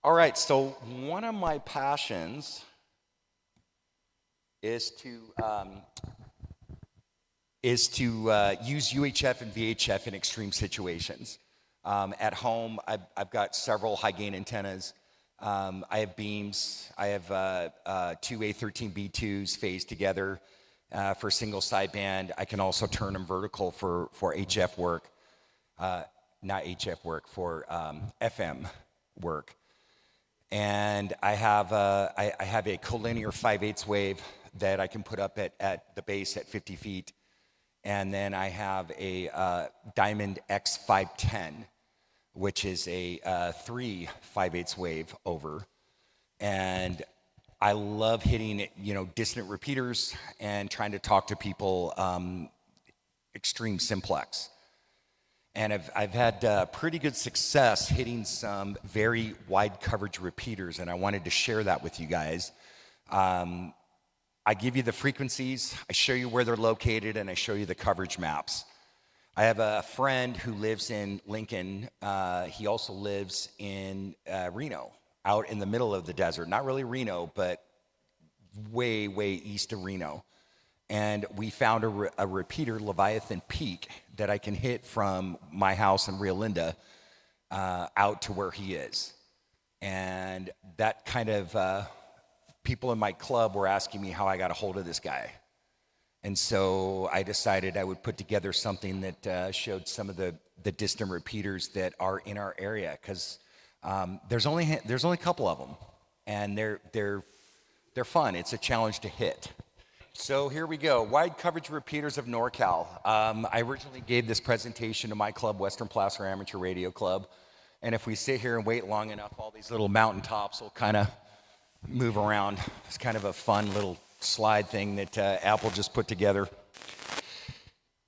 All right, so one of my passions is to use UHF and VHF in extreme situations. At home, I've got several high gain antennas. I have beams. I have two A13B2s phased together for single sideband. I can also turn them vertical for HF work, not HF work, for FM work. And I have a collinear 5/8 wave that I can put up at the base at 50 feet. And then I have a Diamond X510, which is a 3 5/8 wave over. And I love hitting, distant repeaters and trying to talk to people extreme simplex. And I've had pretty good success hitting some very wide coverage repeaters, and I wanted to share that with you guys. I give you the frequencies, I show you where they're located, and I show you the coverage maps. I have a friend who lives in Lincoln. He also lives in Reno, out in the middle of the desert. Not really Reno, but way, way east of Reno. And we found a repeater, Leviathan Peak, that I can hit from my house in Rio Linda out to where he is. And that kind of, people in my club were asking me how I got a hold of this guy. And so I decided I would put together something that showed some of the distant repeaters that are in our area, because there's only a couple of them, and they're fun. It's a challenge to hit. So here we go, wide coverage repeaters of NorCal. I originally gave this presentation to my club, Western Placer Amateur Radio Club, and if we sit here and wait long enough, all these little mountaintops will kind of move around. It's kind of a fun little slide thing that Apple just put together.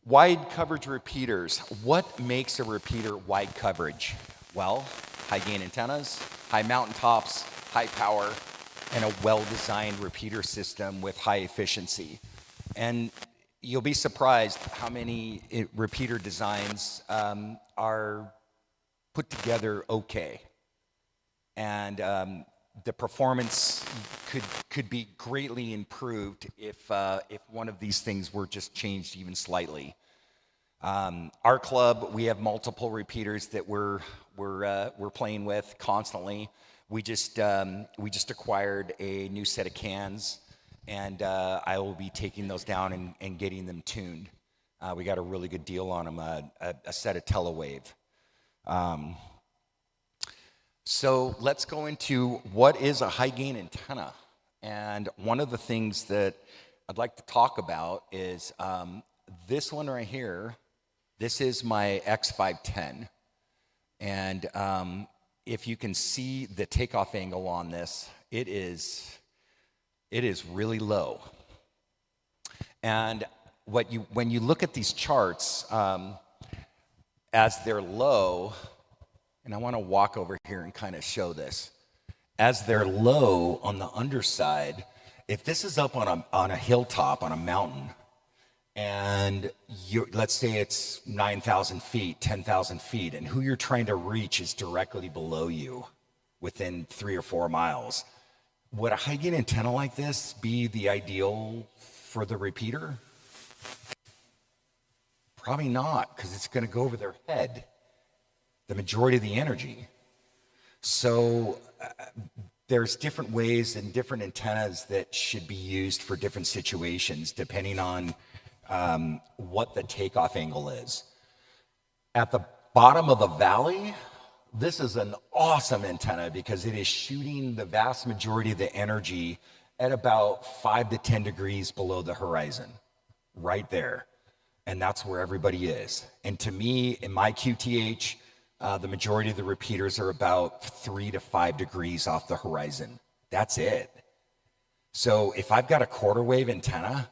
Wide coverage repeaters. What makes a repeater wide coverage? Well, high gain antennas, high mountaintops, high power, and a well-designed repeater system with high efficiency. And you'll be surprised how many repeater designs are put together okay. And the performance could be greatly improved if one of these things were just changed even slightly. Our club, we have multiple repeaters that we're playing with constantly. We just acquired a new set of cans, and I will be taking those down and getting them tuned. We got a really good deal on them, a set of Telewave. So let's go into what is a high gain antenna. And one of the things that I'd like to talk about is this one right here. This is my X510. And if you can see the takeoff angle on this, it is really low. And when you look at these charts, as they're low, and I want to walk over here and kind of show this. As they're low on the underside, if this is up on a hilltop, on a mountain, and let's say it's 9,000 feet, 10,000 feet, and who you're trying to reach is directly below you within 3 or 4 miles, would a high gain antenna like this be the ideal for the repeater? Probably not, because it's going to go over their head, the majority of the energy. So there's different ways and different antennas that should be used for different situations, depending on what the takeoff angle is. At the bottom of the valley, this is an awesome antenna because it is shooting the vast majority of the energy at about 5 to 10 degrees below the horizon, right there. And that's where everybody is. And to me, in my QTH, the majority of the repeaters are about 3 to 5 degrees off the horizon. That's it. So if I've got a quarter wave antenna,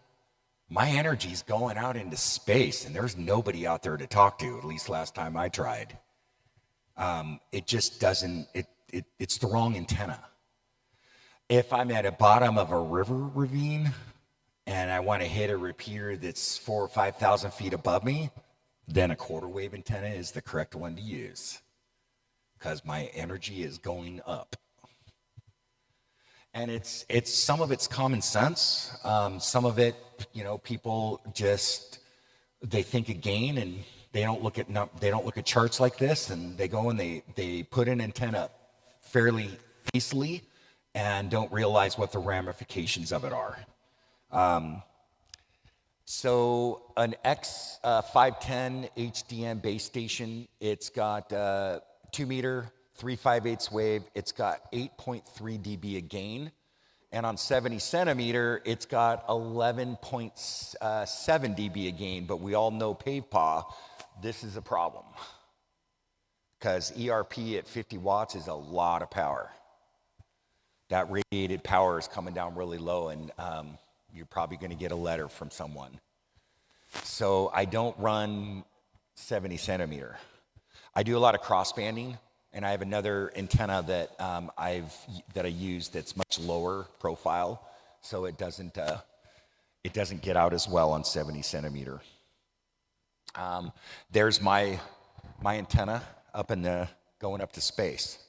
my energy's going out into space, and there's nobody out there to talk to, at least last time I tried. It just doesn't, it's the wrong antenna. If I'm at the bottom of a river ravine and I want to hit a repeater that's 4,000 or 5,000 feet above me, then a quarter wave antenna is the correct one to use because my energy is going up. And it's some of it's common sense. Some of it, people just, they think of gain, and they don't look at charts like this, and they go and they put an antenna fairly hastily and don't realize what the ramifications of it are. So an X510 HDM base station, it's got 2 meter, 3/5/8 wave. It's got 8.3 dB of gain. And on 70 centimeter, it's got 11.7 dB of gain. But we all know PavePaw, this is a problem. Because ERP at 50 watts is a lot of power. That radiated power is coming down really low, and you're probably going to get a letter from someone. So I don't run 70 centimeter. I do a lot of crossbanding, and I have another antenna that I use that's much lower profile, so it doesn't get out as well on 70 centimeter. There's my antenna up going up to space.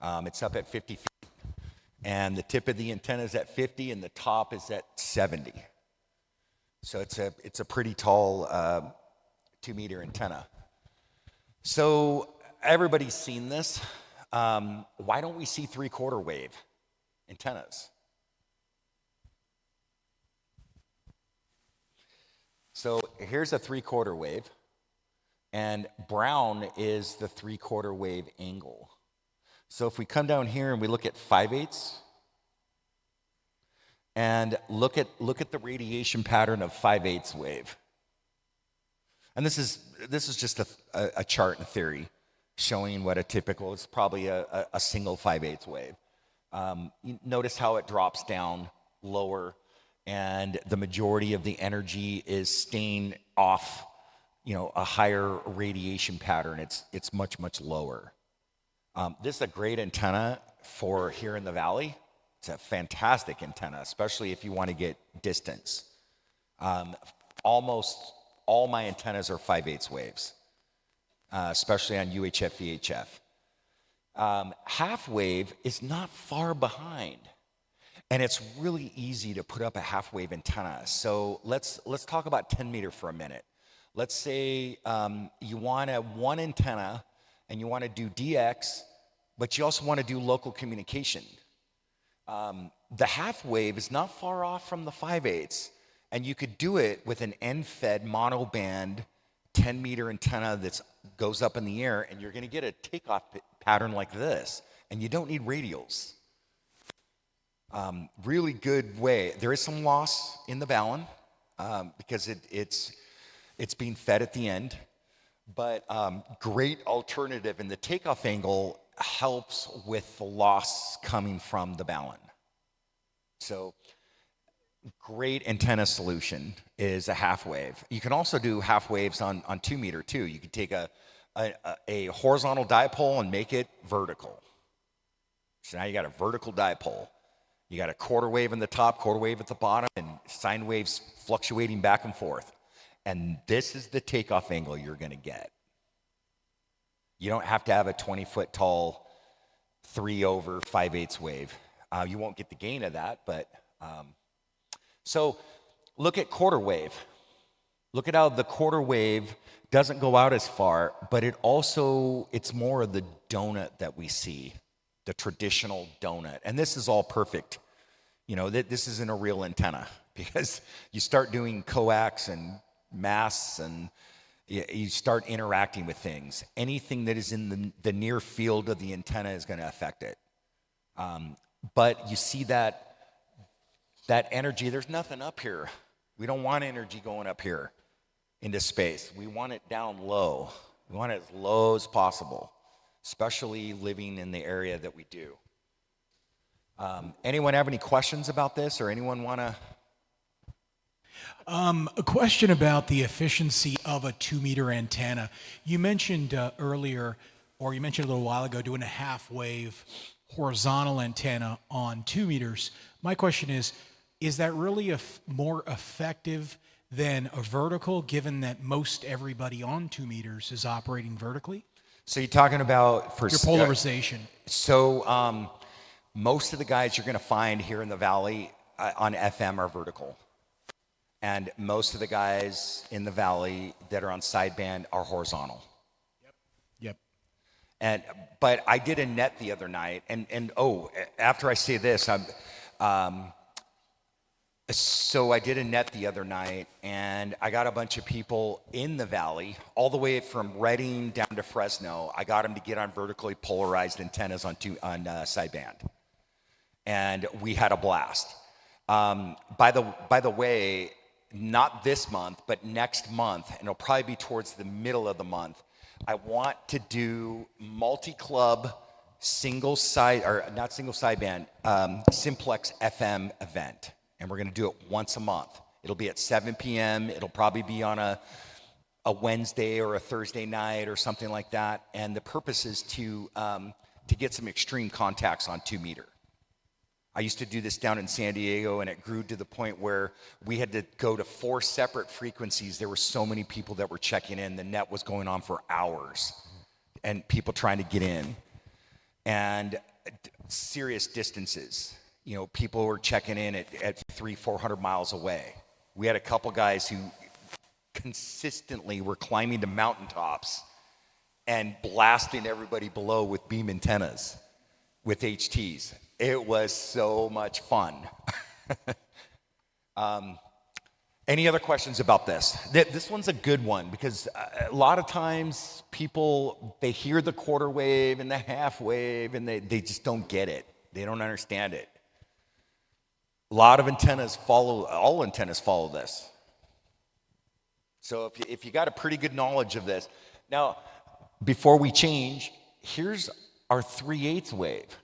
It's up at 50 feet. And the tip of the antenna is at 50, and the top is at 70. So it's a pretty tall 2 meter antenna. So everybody's seen this. Why don't we see 3/4 wave antennas? So here's a 3/4 wave, and brown is the 3/4 wave angle. So if we come down here and we look at 5/8 and look at the radiation pattern of 5/8 wave. And this is just a chart in theory showing what a typical, it's probably a single 5/8 wave. You notice how it drops down lower, and the majority of the energy is staying off, a higher radiation pattern. It's much, much lower. This is a great antenna for here in the valley. It's a fantastic antenna, especially if you want to get distance. Almost all my antennas are 5/8 waves, especially on UHF, VHF. Half wave is not far behind, and it's really easy to put up a half wave antenna. So let's talk about 10 meter for a minute. Let's say you want one antenna, and you want to do DX, but you also want to do local communication. The half wave is not far off from the 5/8, and you could do it with an end-fed monoband 10 meter antenna that goes up in the air, and you're going to get a takeoff pattern like this, and you don't need radials. Really good way. There is some loss in the balun because it's being fed at the end. But great alternative, and the takeoff angle helps with the loss coming from the balun. So great antenna solution is a half wave. You can also do half waves on 2 meter too. You could take a horizontal dipole and make it vertical. So now you got a vertical dipole. You got a 1/4 wave in the top, 1/4 wave at the bottom, and sine waves fluctuating back and forth. And this is the takeoff angle you're going to get. You don't have to have a 20-foot tall 3/5/8 wave. You won't get the gain of that, but so look at 1/4 wave. Look at how the 1/4 wave doesn't go out as far, but it's more of the donut that we see, the traditional donut. And this is all perfect. This isn't a real antenna, because you start doing coax and mass, and you start interacting with things. Anything that is in the near field of the antenna is going to affect it. But you see that energy, there's nothing up here. We don't want energy going up here into space. We want it down low. We want it as low as possible, especially living in the area that we do. Anyone have any questions about this, or anyone want to? A question about the efficiency of a 2 meter antenna. You mentioned earlier, or you mentioned a little while ago, doing a half wave horizontal antenna on 2 meters. My question is that really more effective than a vertical, given that most everybody on 2 meters is operating vertically? So you're talking about for your polarization. Most of the guys you're going to find here in the Valley on FM are vertical. And most of the guys in the Valley that are on sideband are horizontal. Yep. But I did a net the other night, and after I say this, so I did a net the other night, and I got a bunch of people in the Valley, all the way from Redding down to Fresno. I got them to get on vertically polarized antennas on sideband, and we had a blast. By the way, not this month, but next month, and it'll probably be towards the middle of the month, I want to do multi-club single sideband simplex FM event. And we're going to do it once a month. It'll be at 7 p.m. It'll probably be on a Wednesday or a Thursday night or something like that. And the purpose is to get some extreme contacts on 2 meter. I used to do this down in San Diego, and it grew to the point where we had to go to 4 separate frequencies. There were so many people that were checking in. The net was going on for hours, and people trying to get in. And serious distances. You know, people were checking in at 300-400 miles away. We had a couple guys who consistently were climbing to mountaintops and blasting everybody below with beam antennas with HTs. It was so much fun. Any other questions about this? This one's a good one because a lot of times people, they hear the quarter wave and the half wave and they just don't get it. They don't understand it. A lot of antennas all antennas follow this. So if you got a pretty good knowledge of this. Now, before we change, here's our 3/8 wave.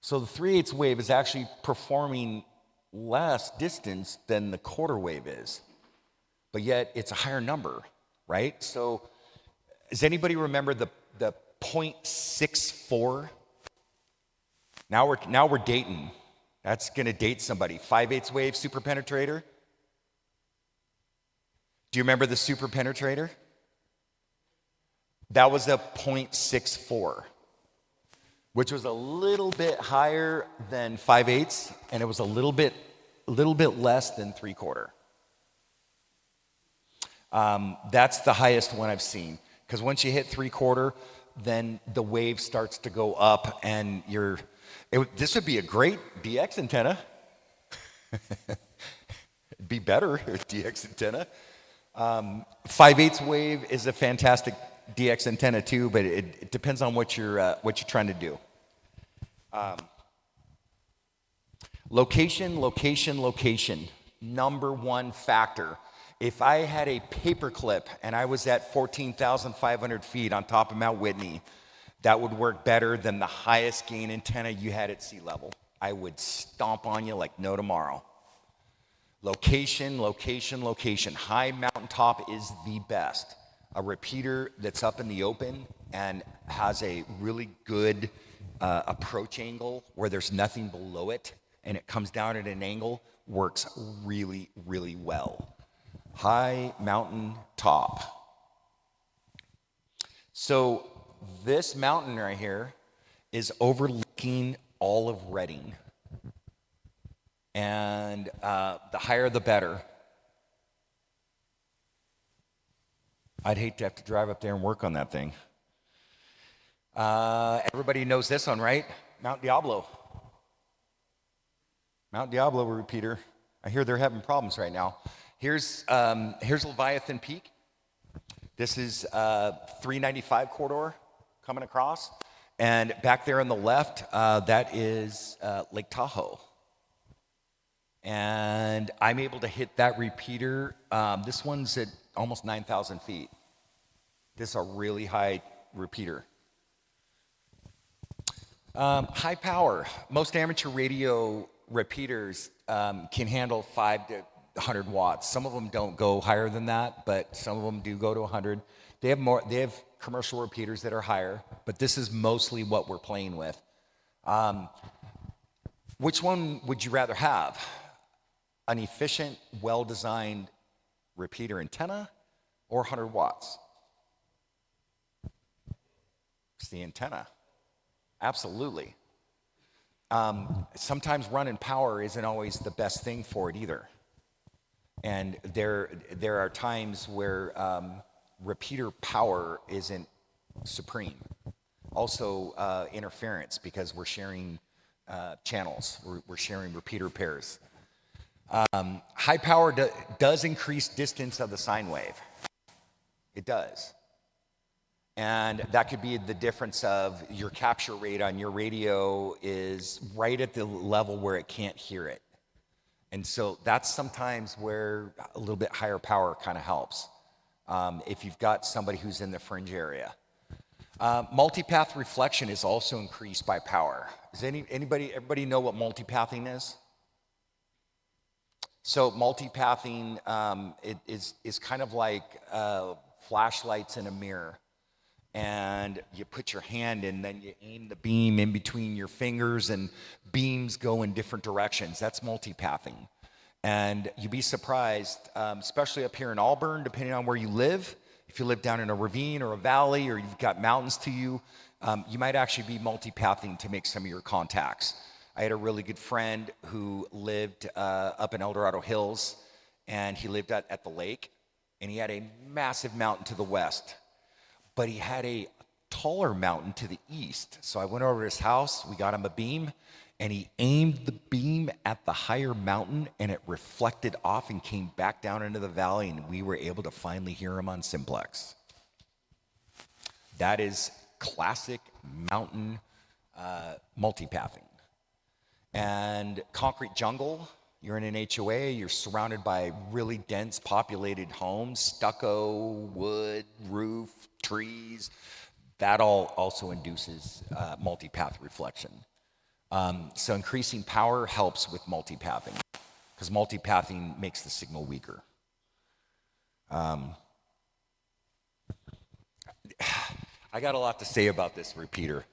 So the 3/8 wave is actually performing less distance than the quarter wave is, but yet it's a higher number, right? So does anybody remember the 0.64? Now we're dating. That's going to date somebody. 5/8 wave super penetrator. Do you remember the super penetrator? That was a 0.64, which was a little bit higher than 5/8, and it was a little bit less than 3/4. That's the highest one I've seen, because once you hit 3/4, then the wave starts to go up, and this would be a great DX antenna. It'd be better, DX antenna. 5/8 wave is a fantastic DX antenna too, but it depends on what you're trying to do. Location. Number one factor. If I had a paperclip and I was at 14,500 feet on top of Mount Whitney, that would work better than the highest gain antenna you had at sea level. I would stomp on you like no tomorrow. Location. High mountaintop is the best. A repeater that's up in the open and has a really good approach angle where there's nothing below it and it comes down at an angle works really, really well. High mountain top. So this mountain right here is overlooking all of Redding. And the higher the better. I'd hate to have to drive up there and work on that thing. Everybody knows this one, right? Mount Diablo. Mount Diablo repeater. I hear they're having problems right now. Here's Leviathan Peak. This is 395 corridor coming across. And back there on the left, that is Lake Tahoe. And I'm able to hit that repeater. This one's at almost 9,000 feet. This is a really high repeater. High power. Most amateur radio repeaters can handle 5 to 100 watts. Some of them don't go higher than that, but some of them do go to 100. They have commercial repeaters that are higher, but this is mostly what we're playing with. Which one would you rather have? An efficient, well-designed repeater antenna or 100 watts? It's the antenna. Absolutely. Sometimes running power isn't always the best thing for it either. And there are times where repeater power isn't supreme. Also interference, because we're sharing channels, we're sharing repeater pairs. High power does increase distance of the sine wave. It does. And that could be the difference of your capture rate on your radio is right at the level where it can't hear it. And so that's sometimes where a little bit higher power kind of helps. If you've got somebody who's in the fringe area. Multipath reflection is also increased by power. Does everybody know what multipathing is? So multipathing is kind of like flashlights in a mirror. And you put your hand in, then you aim the beam in between your fingers, and beams go in different directions. That's multipathing. And you'd be surprised, especially up here in Auburn, depending on where you live. If you live down in a ravine or a valley, or you've got mountains to you, you might actually be multipathing to make some of your contacts. I had a really good friend who lived up in El Dorado Hills, and he lived at the lake, and he had a massive mountain to the west. But he had a taller mountain to the east. So I went over to his house, we got him a beam, and he aimed the beam at the higher mountain, and it reflected off and came back down into the valley, and we were able to finally hear him on simplex. That is classic mountain multipathing. And concrete jungle, you're in an HOA, you're surrounded by really dense populated homes, stucco, wood, roof, trees. That all also induces multipath reflection. So increasing power helps with multipathing, because multipathing makes the signal weaker. I got a lot to say about this repeater.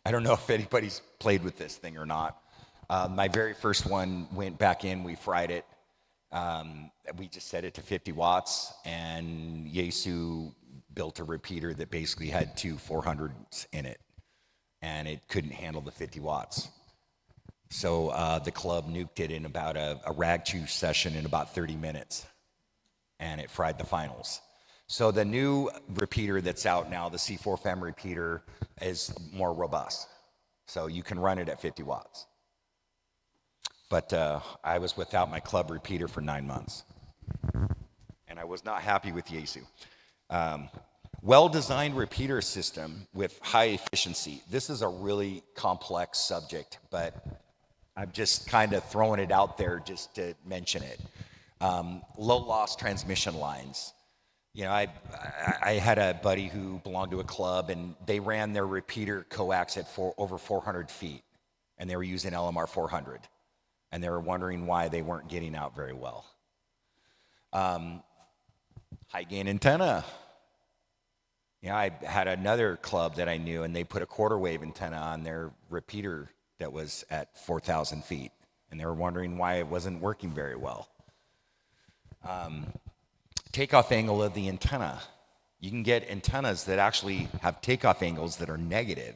I don't know if anybody's played with this thing or not. My very first one went back in, we fried it. We just set it to 50 watts, and Yaesu built a repeater that basically had two 400s in it, and it couldn't handle the 50 watts. So the club nuked it in about a rag chew session in about 30 minutes, and it fried the finals. So the new repeater that's out now, the C4 FEM repeater, is more robust. So you can run it at 50 watts. But I was without my club repeater for 9 months. And I was not happy with Yaesu. Well-designed repeater system with high efficiency. This is a really complex subject, but I'm just kind of throwing it out there just to mention it. Low-loss transmission lines. You know, I had a buddy who belonged to a club, and they ran their repeater coax at over 400 feet, and they were using LMR 400. And they were wondering why they weren't getting out very well. High gain antenna. You know, I had another club that I knew, and they put a quarter wave antenna on their repeater that was at 4,000 feet. And they were wondering why it wasn't working very well. Takeoff angle of the antenna. You can get antennas that actually have takeoff angles that are negative.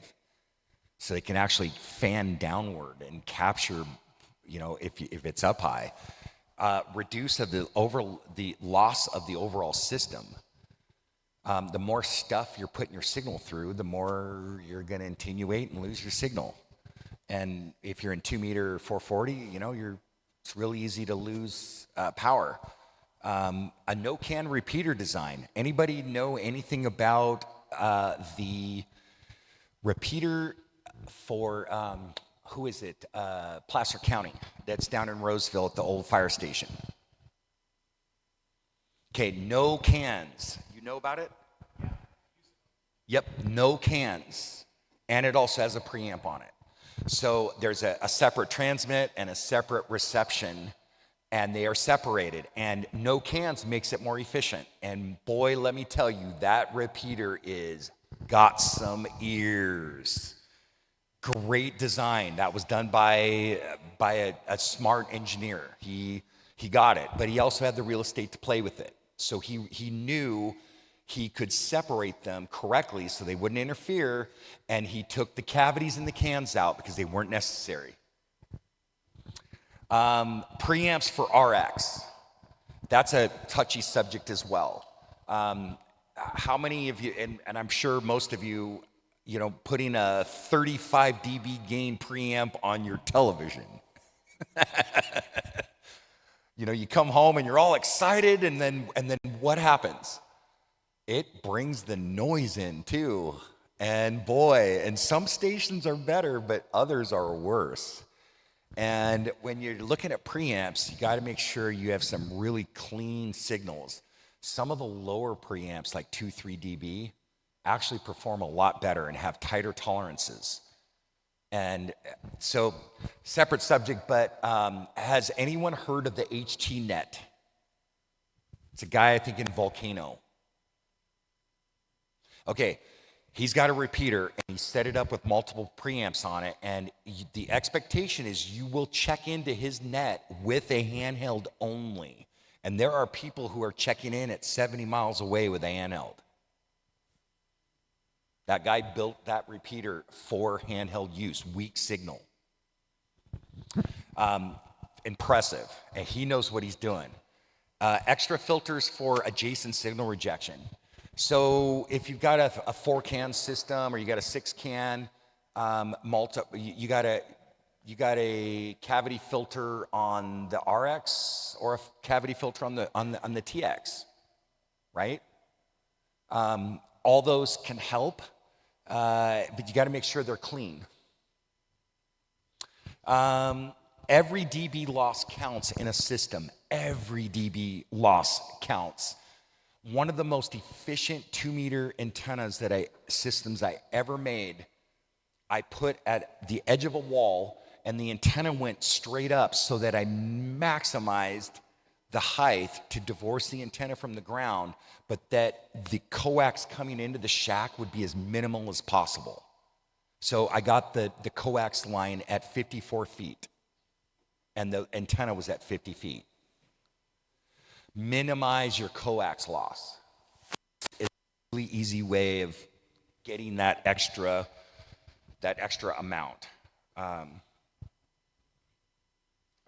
So they can actually fan downward and capture, you know, if it's up high, reduce the loss of the overall system. The more stuff you're putting your signal through, the more you're going to attenuate and lose your signal. And if you're in 2 meter 440, you know, it's really easy to lose power. A no-can repeater design. Anybody know anything about the repeater for who is it? Placer County. That's down in Roseville at the old fire station. Okay, no cans. You know about it? Yep, no cans. And it also has a preamp on it. So there's a separate transmit and a separate reception, and they are separated. And no cans makes it more efficient. And boy, let me tell you, that repeater got some ears. Great design. That was done by a smart engineer. He got it, but he also had the real estate to play with it. So he knew he could separate them correctly so they wouldn't interfere, and he took the cavities in the cans out because they weren't necessary. Preamps for RX. That's a touchy subject as well. How many of you, and I'm sure most of you, putting a 35 dB gain preamp on your television. You come home and you're all excited, and then what happens? It brings the noise in too. And boy, and some stations are better, but others are worse. And when you're looking at preamps, you got to make sure you have some really clean signals. Some of the lower preamps, like 2-3 dB, actually perform a lot better and have tighter tolerances. And so, separate subject, but has anyone heard of the HT Net? It's a guy, I think, in Volcano. Okay, he's got a repeater, and he set it up with multiple preamps on it, and the expectation is you will check into his net with a handheld only. And there are people who are checking in at 70 miles away with a handheld. That guy built that repeater for handheld use, weak signal. Impressive, and he knows what he's doing. Extra filters for adjacent signal rejection. So if you've got a 4-can system, or you got a 6-can you got a cavity filter on the RX or a cavity filter on the TX, right? All those can help, but you got to make sure they're clean. Every dB loss counts in a system. Every dB loss counts. One of the most efficient 2-meter antennas systems I ever made, I put at the edge of a wall, and the antenna went straight up so that I maximized the height to divorce the antenna from the ground, but that the coax coming into the shack would be as minimal as possible. So I got the coax line at 54 feet, and the antenna was at 50 feet. Minimize your coax loss. It's a really easy way of getting that extra amount.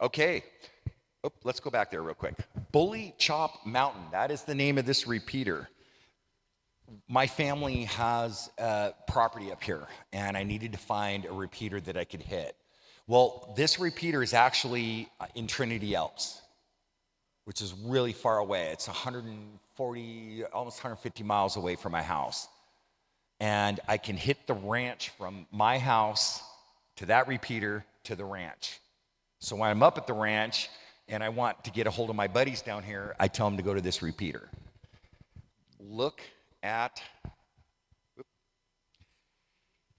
Okay, let's go back there real quick. Bully Chop Mountain, that is the name of this repeater. My family has property up here, and I needed to find a repeater that I could hit. Well, this repeater is actually in Trinity Alps, which is really far away. It's 140, almost 150 miles away from my house. And I can hit the ranch from my house to that repeater to the ranch. So when I'm up at the ranch and I want to get a hold of my buddies down here, I tell them to go to this repeater. Look at,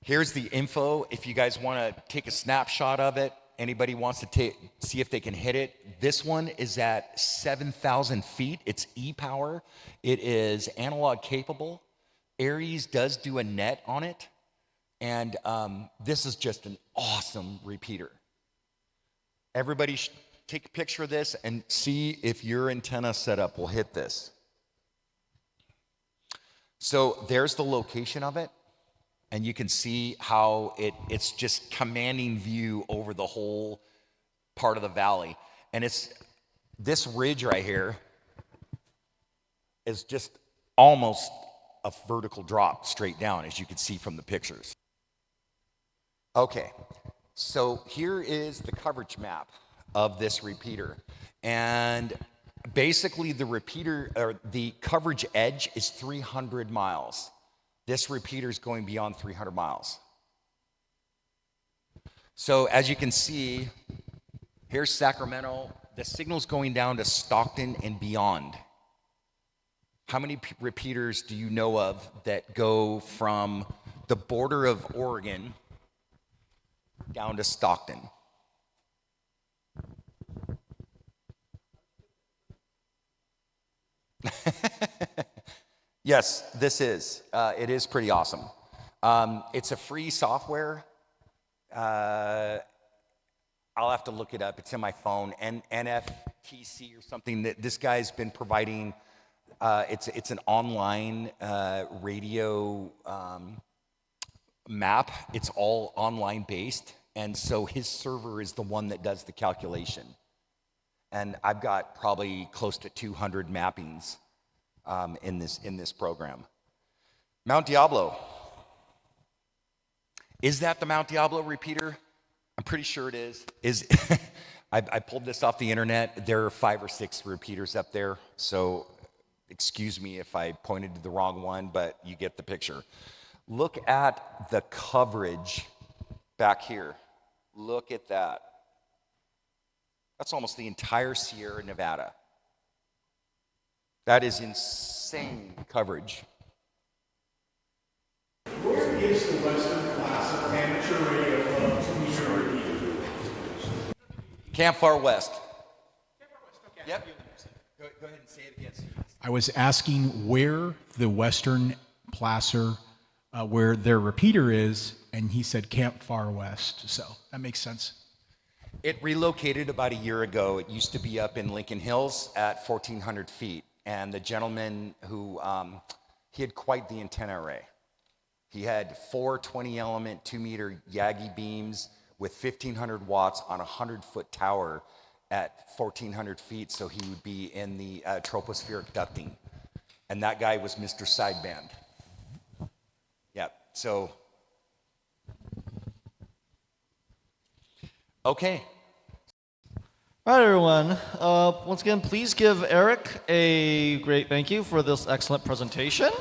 here's the info. If you guys want to take a snapshot of it, anybody wants to see if they can hit it. This one is at 7,000 feet. It's E-Power. It is analog capable. Aries does do a net on it. And this is just an awesome repeater. Everybody take a picture of this and see if your antenna setup will hit this. So there's the location of it. And you can see how it's just commanding view over the whole part of the valley. And it's this ridge right here is just almost a vertical drop straight down, as you can see from the pictures. Okay, so here is the coverage map of this repeater. And basically the repeater, or the coverage edge is 300 miles. This repeater is going beyond 300 miles. So as you can see, here's Sacramento. The signal's going down to Stockton and beyond. How many repeaters do you know of that go from the border of Oregon down to Stockton? Yes, this is. It is pretty awesome. It's a free software. I'll have to look it up. It's in my phone. NFTC or something. That this guy's been providing It's an online radio map. It's all online based, and so his server is the one that does the calculation. And I've got probably close to 200 mappings in this program. Mount Diablo. Is that the Mount Diablo repeater? I'm pretty sure it is. I pulled this off the internet. There are 5 or 6 repeaters up there, so excuse me if I pointed to the wrong one, but you get the picture. Look at the coverage back here. Look at that. That's almost the entire Sierra Nevada. That is insane coverage. Where is the Western class of amateur radio club 2-meter repeater? Camp Far West. Okay. Yep. Go ahead and say it again. I was asking where the Western placer, where their repeater is, and he said Camp Far West. So that makes sense. It relocated about a year ago. It used to be up in Lincoln Hills at 1,400 feet. And the gentleman who, he had quite the antenna array. He had 4 20-element 2-meter Yagi beams with 1,500 watts on a 100-foot tower at 1,400 feet, so he would be in the tropospheric ducting. And that guy was Mr. Sideband. Yeah, so. Okay. All right, everyone. Once again, please give Eric a great thank you for this excellent presentation.